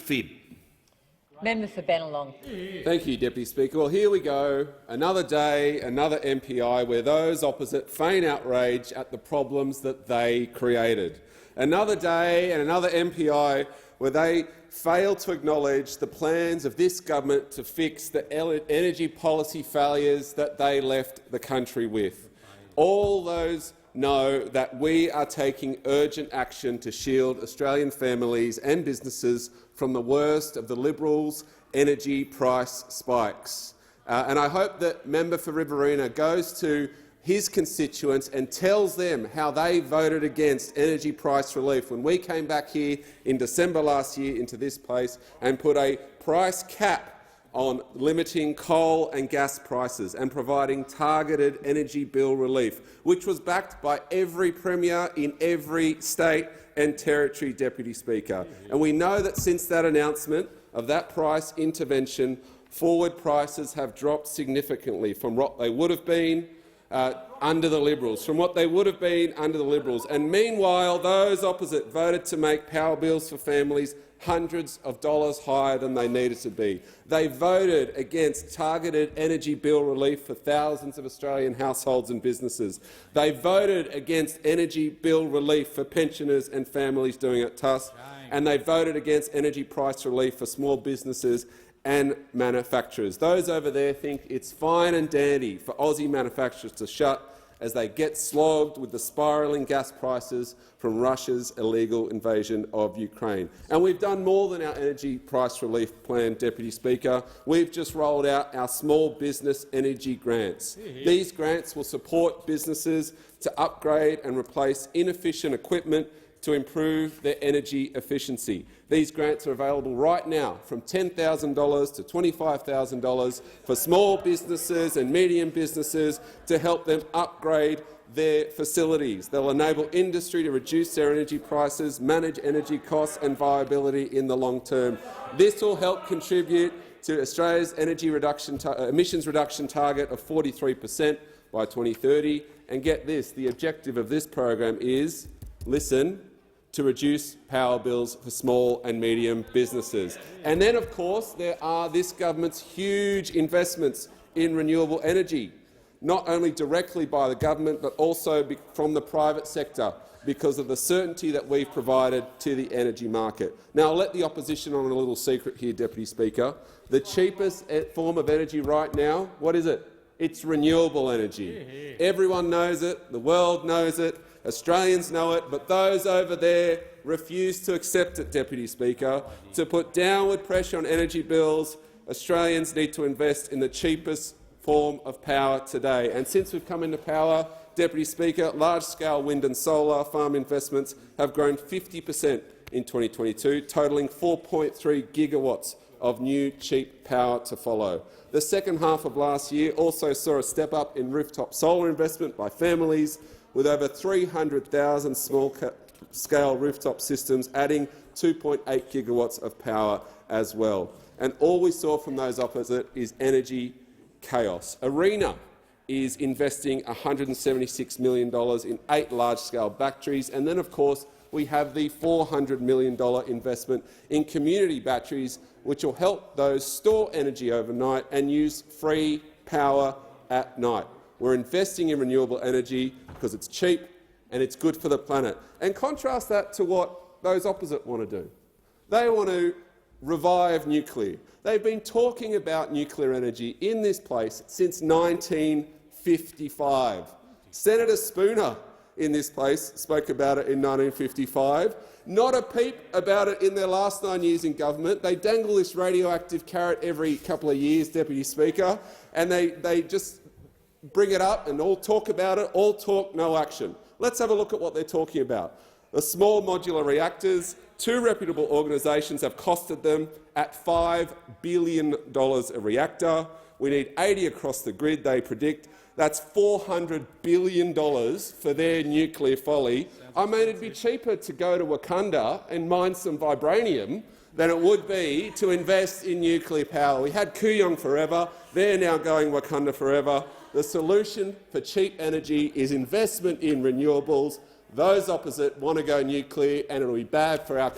fib. Member for Bennelong. Thank you, Deputy Speaker. Well, here we go. Another day, another MPI where those opposite feign outrage at the problems that they created. Another day and another MPI where they fail to acknowledge the plans of this government to fix the energy policy failures that they left the country with. All those know that we are taking urgent action to shield Australian families and businesses from the worst of the Liberals' energy price spikes. And I hope that member for Riverina goes to his constituents and tells them how they voted against energy price relief when we came back here in December last year into this place and put a price cap on limiting coal and gas prices and providing targeted energy bill relief, which was backed by every premier in every state and territory, Deputy Speaker. And we know that since that announcement of that price intervention, forward prices have dropped significantly from what they would have been under the Liberals, And meanwhile, those opposite voted to make power bills for families hundreds of dollars higher than they needed to be. They voted against targeted energy bill relief for thousands of Australian households and businesses. They voted against energy bill relief for pensioners and families doing it tough, and they voted against energy price relief for small businesses and manufacturers. Those over there think it's fine and dandy for Aussie manufacturers to shut as they get slogged with the spiralling gas prices from Russia's illegal invasion of Ukraine. And we've done more than our energy price relief plan, Deputy Speaker. We've just rolled out our small business energy grants. These grants will support businesses to upgrade and replace inefficient equipment to improve their energy efficiency. These grants are available right now, from $10,000 to $25,000 for small businesses and medium businesses to help them upgrade their facilities. They'll enable industry to reduce their energy prices, manage energy costs and viability in the long term. This will help contribute to Australia's energy emissions reduction target of 43% by 2030. And get this, the objective of this program is, listen, to reduce power bills for small and medium businesses. And then, of course, there are this government's huge investments in renewable energy, not only directly by the government but also from the private sector, because of the certainty that we've provided to the energy market. Now, I'll let the opposition on a little secret here, Deputy Speaker. The cheapest form of energy right now, what is it? It's renewable energy. Everyone knows it, the world knows it, Australians know it, but those over there refuse to accept it, Deputy Speaker. To put downward pressure on energy bills, Australians need to invest in the cheapest form of power today. And since we've come into power, Deputy Speaker, large-scale wind and solar farm investments have grown 50% in 2022, totalling 4.3 gigawatts of new cheap power to follow. The second half of last year also saw a step-up in rooftop solar investment by families, with over 300,000 small-scale rooftop systems adding 2.8 gigawatts of power as well. And all we saw from those opposite is energy chaos. ARENA is investing $176 million in 8 large-scale batteries, and then, of course, we have the $400 million investment in community batteries, which will help those store energy overnight and use free power at night. We're investing in renewable energy because it's cheap and it's good for the planet. And contrast that to what those opposite want to do. They want to revive nuclear. They've been talking about nuclear energy in this place since 1955. Senator Spooner in this place spoke about it in 1955. Not a peep about it in their last 9 years in government. They dangle this radioactive carrot every couple of years, Deputy Speaker, and they just bring it up and all talk about it, all talk, no action. Let's have a look at what they're talking about. The small modular reactors, 2 reputable organisations have costed them at $5 billion a reactor. We need 80 across the grid, they predict. That's $400 billion for their nuclear folly. I mean, it'd be cheaper to go to Wakanda and mine some vibranium than it would be to invest in nuclear power. We had Kooyong forever. They're now going Wakanda forever. The solution for cheap energy is investment in renewables. Those opposite want to go nuclear, and it will be bad for our